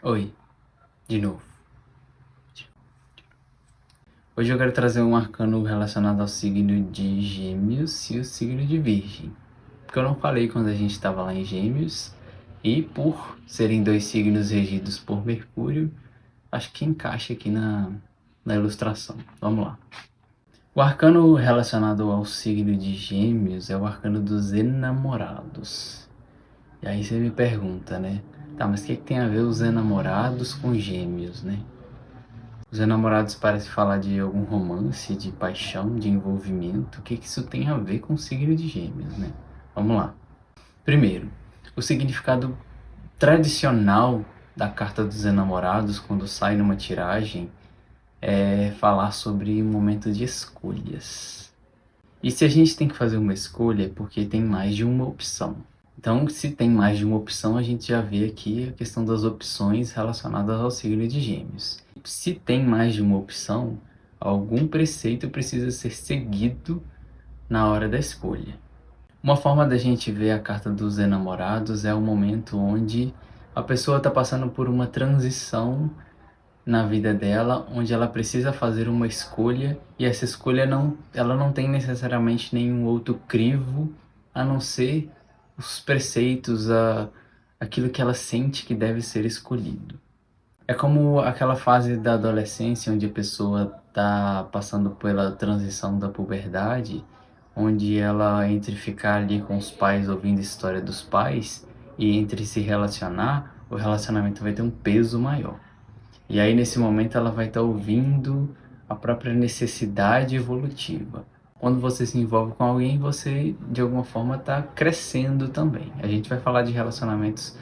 Oi, de novo. Hoje eu quero trazer um arcano relacionado ao signo de Gêmeos e o signo de Virgem. Porque eu não falei quando a gente estava lá em Gêmeos, e por serem dois signos regidos por Mercúrio, acho que encaixa aqui na ilustração. Vamos lá. O arcano relacionado ao signo de Gêmeos é o arcano dos enamorados. E aí você me pergunta, né? Tá, mas o que tem a ver os enamorados com Gêmeos, né? Os enamorados parecem falar de algum romance, de paixão, de envolvimento. O que isso tem a ver com o signo de Gêmeos, né? Vamos lá. Primeiro, o significado tradicional da carta dos enamorados, quando sai numa tiragem, é falar sobre um momento de escolhas. E se a gente tem que fazer uma escolha, é porque tem mais de uma opção. Então, se tem mais de uma opção, a gente já vê aqui a questão das opções relacionadas ao signo de Gêmeos. Se tem mais de uma opção, algum preceito precisa ser seguido na hora da escolha. Uma forma da gente ver a carta dos enamorados é o momento onde a pessoa está passando por uma transição na vida dela, onde ela precisa fazer uma escolha e essa escolha ela não tem necessariamente nenhum outro crivo a não ser os preceitos, aquilo que ela sente que deve ser escolhido. É como aquela fase da adolescência onde a pessoa está passando pela transição da puberdade, onde ela, entre ficar ali com os pais ouvindo a história dos pais e entre se relacionar, o relacionamento vai ter um peso maior. E aí nesse momento ela vai estar ouvindo a própria necessidade evolutiva. Quando você se envolve com alguém, você de alguma forma está crescendo também. A gente vai falar de relacionamentos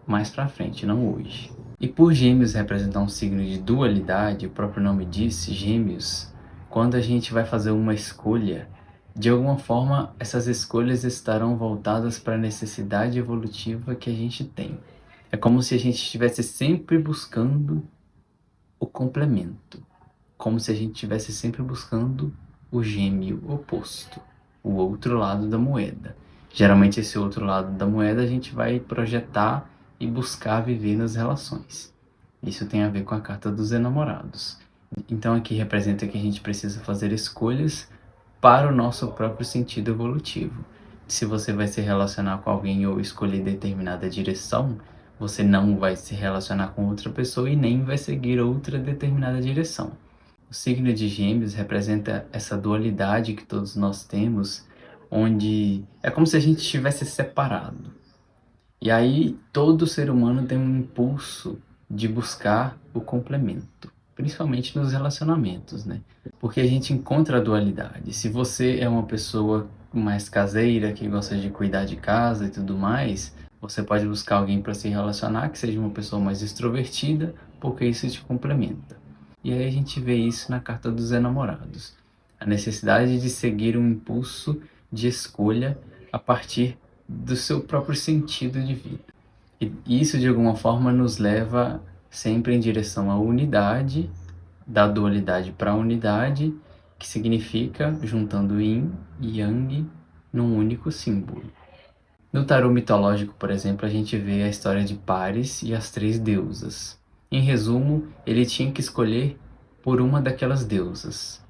mais pra frente, não hoje. E por Gêmeos representar um signo de dualidade, o próprio nome diz, Gêmeos, quando a gente vai fazer uma escolha, de alguma forma essas escolhas estarão voltadas para a necessidade evolutiva que a gente tem. É como se a gente estivesse sempre buscando o complemento, como se a gente estivesse sempre buscando o gêmeo oposto, o outro lado da moeda. Geralmente esse outro lado da moeda a gente vai projetar e buscar viver nas relações. Isso tem a ver com a carta dos enamorados. Então aqui representa que a gente precisa fazer escolhas para o nosso próprio sentido evolutivo. Se você vai se relacionar com alguém ou escolher determinada direção, você não vai se relacionar com outra pessoa e nem vai seguir outra determinada direção. O signo de Gêmeos representa essa dualidade que todos nós temos, onde é como se a gente estivesse separado. E aí todo ser humano tem um impulso de buscar o complemento, principalmente nos relacionamentos, né? Porque a gente encontra a dualidade. Se você é uma pessoa mais caseira, que gosta de cuidar de casa e tudo mais, você pode buscar alguém para se relacionar que seja uma pessoa mais extrovertida, porque isso te complementa. E aí a gente vê isso na carta dos enamorados. A necessidade de seguir um impulso de escolha a partir do seu próprio sentido de vida. E isso, de alguma forma, nos leva sempre em direção à unidade, da dualidade para a unidade, que significa juntando yin e yang num único símbolo. No tarô mitológico, por exemplo, a gente vê a história de Paris e as três deusas. Em resumo, ele tinha que escolher por uma daquelas deusas.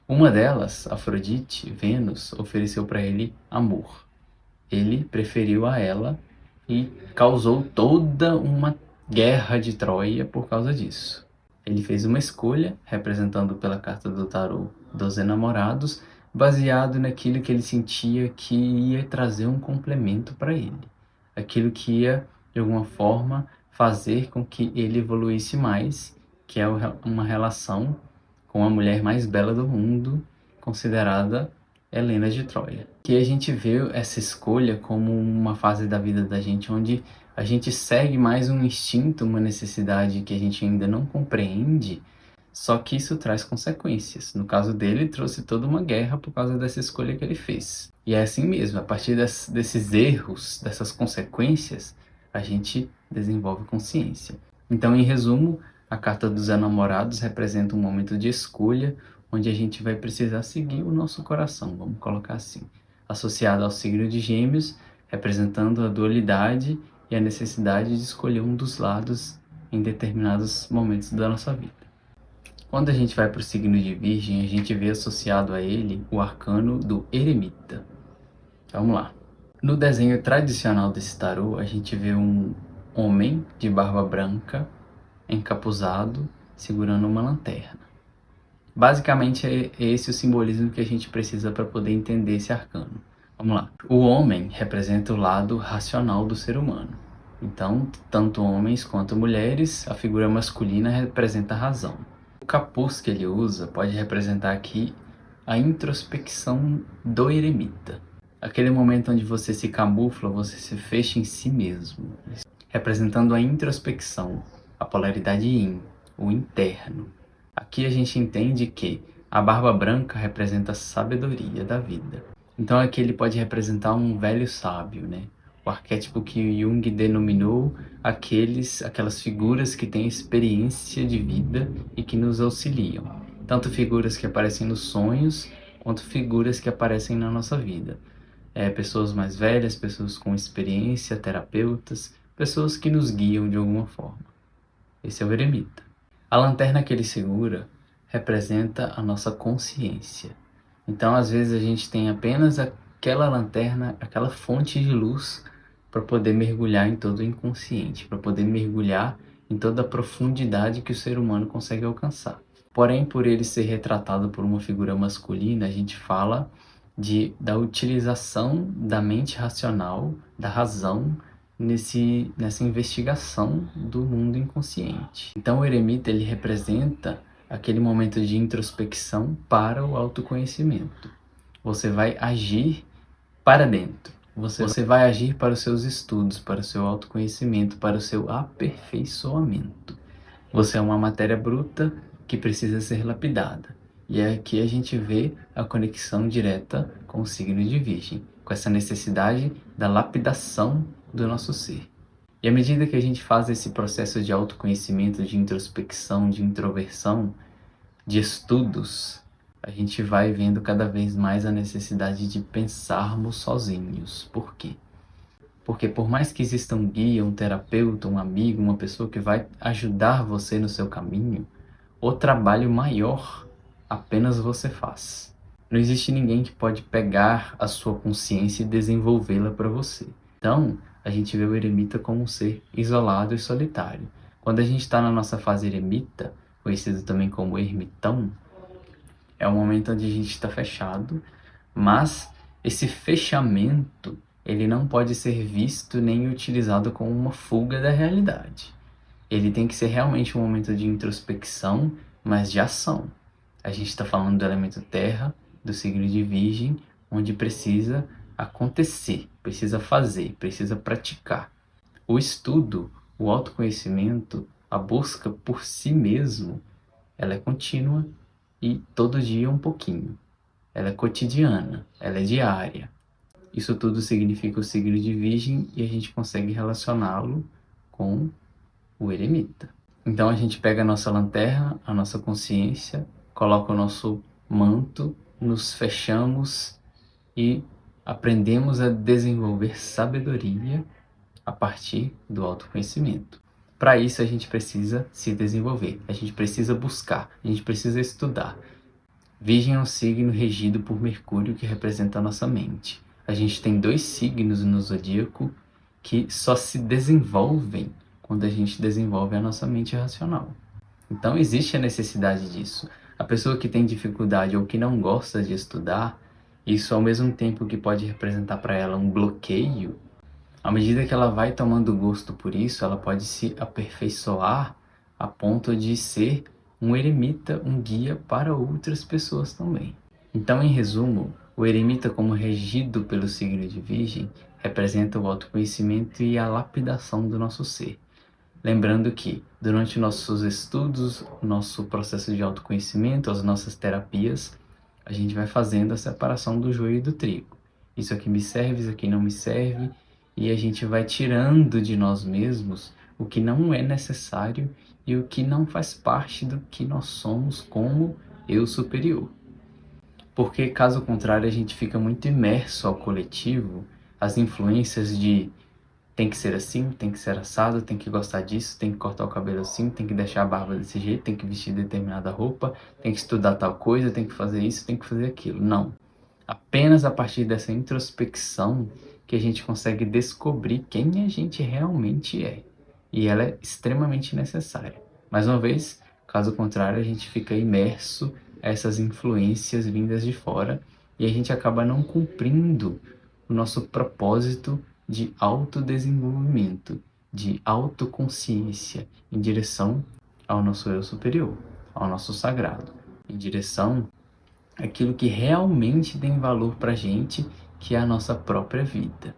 Uma delas, Afrodite, Vênus, ofereceu para ele amor. Ele preferiu a ela e causou toda uma guerra de Troia por causa disso. Ele fez uma escolha, representando pela carta do tarô dos enamorados, baseado naquilo que ele sentia que ia trazer um complemento para ele. Aquilo que ia, de alguma forma, fazer com que ele evoluísse mais, que é uma relação com a mulher mais bela do mundo, considerada Helena de Troia. Que a gente vê essa escolha como uma fase da vida da gente onde a gente segue mais um instinto, uma necessidade que a gente ainda não compreende, só que isso traz consequências. No caso dele, trouxe toda uma guerra por causa dessa escolha que ele fez. E é assim mesmo, a partir desses erros, dessas consequências, a gente desenvolve consciência. Então, em resumo, a carta dos enamorados representa um momento de escolha, onde a gente vai precisar seguir o nosso coração, vamos colocar assim, associado ao signo de Gêmeos, representando a dualidade e a necessidade de escolher um dos lados em determinados momentos da nossa vida. Quando a gente vai para o signo de Virgem, a gente vê associado a ele o arcano do eremita. Vamos lá. No desenho tradicional desse tarô, a gente vê um homem de barba branca, encapuzado, segurando uma lanterna. Basicamente é esse o simbolismo que a gente precisa para poder entender esse arcano. Vamos lá. O homem representa o lado racional do ser humano. Então, tanto homens quanto mulheres, a figura masculina representa a razão. O capuz que ele usa pode representar aqui a introspecção do eremita. Aquele momento onde você se camufla, você se fecha em si mesmo, representando a introspecção, a polaridade yin, o interno. Aqui a gente entende que a barba branca representa a sabedoria da vida. Então aqui ele pode representar um velho sábio, né? O arquétipo que Jung denominou aquelas figuras que têm experiência de vida e que nos auxiliam. Tanto figuras que aparecem nos sonhos, quanto figuras que aparecem na nossa vida. Pessoas mais velhas, pessoas com experiência, terapeutas, pessoas que nos guiam de alguma forma. Esse é o eremita. A lanterna que ele segura representa a nossa consciência. Então, às vezes, a gente tem apenas aquela lanterna, aquela fonte de luz para poder mergulhar em todo o inconsciente, para poder mergulhar em toda a profundidade que o ser humano consegue alcançar. Porém, por ele ser retratado por uma figura masculina, a gente fala da utilização da mente racional, da razão, nessa investigação do mundo inconsciente. Então o eremita ele representa aquele momento de introspecção para o autoconhecimento. Você vai agir para dentro. Você vai agir para os seus estudos, para o seu autoconhecimento, para o seu aperfeiçoamento. Você é uma matéria bruta que precisa ser lapidada. E aqui a gente vê a conexão direta com o signo de Virgem, com essa necessidade da lapidação do nosso ser. E à medida que a gente faz esse processo de autoconhecimento, de introspecção, de introversão, de estudos, a gente vai vendo cada vez mais a necessidade de pensarmos sozinhos. Por quê? Porque por mais que exista um guia, um terapeuta, um amigo, uma pessoa que vai ajudar você no seu caminho, o trabalho maior apenas você faz. Não existe ninguém que pode pegar a sua consciência e desenvolvê-la para você. Então, a gente vê o eremita como um ser isolado e solitário. Quando a gente está na nossa fase eremita, conhecido também como ermitão, é um momento onde a gente está fechado, mas esse fechamento ele não pode ser visto nem utilizado como uma fuga da realidade. Ele tem que ser realmente um momento de introspecção, mas de ação. A gente está falando do elemento terra, do signo de Virgem, onde precisa acontecer, precisa fazer, precisa praticar. O estudo, o autoconhecimento, a busca por si mesmo, ela é contínua e todo dia um pouquinho. Ela é cotidiana, ela é diária. Isso tudo significa o signo de Virgem e a gente consegue relacioná-lo com o eremita. Então a gente pega a nossa lanterna, a nossa consciência, coloca o nosso manto, nos fechamos e aprendemos a desenvolver sabedoria a partir do autoconhecimento. Para isso a gente precisa se desenvolver, a gente precisa buscar, a gente precisa estudar. Virgem é um signo regido por Mercúrio que representa a nossa mente. A gente tem 2 signos no zodíaco que só se desenvolvem quando a gente desenvolve a nossa mente racional. Então existe a necessidade disso. A pessoa que tem dificuldade ou que não gosta de estudar, isso ao mesmo tempo que pode representar para ela um bloqueio, à medida que ela vai tomando gosto por isso, ela pode se aperfeiçoar a ponto de ser um eremita, um guia para outras pessoas também. Então, em resumo, o eremita como regido pelo signo de Virgem representa o autoconhecimento e a lapidação do nosso ser. Lembrando que, durante nossos estudos, nosso processo de autoconhecimento, as nossas terapias, a gente vai fazendo a separação do joio e do trigo. Isso aqui me serve, isso aqui não me serve, e a gente vai tirando de nós mesmos o que não é necessário e o que não faz parte do que nós somos como eu superior. Porque, caso contrário, a gente fica muito imerso ao coletivo, às influências de tem que ser assim, tem que ser assado, tem que gostar disso, tem que cortar o cabelo assim, tem que deixar a barba desse jeito, tem que vestir determinada roupa, tem que estudar tal coisa, tem que fazer isso, tem que fazer aquilo. Não. Apenas a partir dessa introspecção que a gente consegue descobrir quem a gente realmente é. E ela é extremamente necessária. Mais uma vez, caso contrário, a gente fica imerso a essas influências vindas de fora e a gente acaba não cumprindo o nosso propósito de autodesenvolvimento, de autoconsciência em direção ao nosso eu superior, ao nosso sagrado, em direção àquilo que realmente tem valor para a gente, que é a nossa própria vida.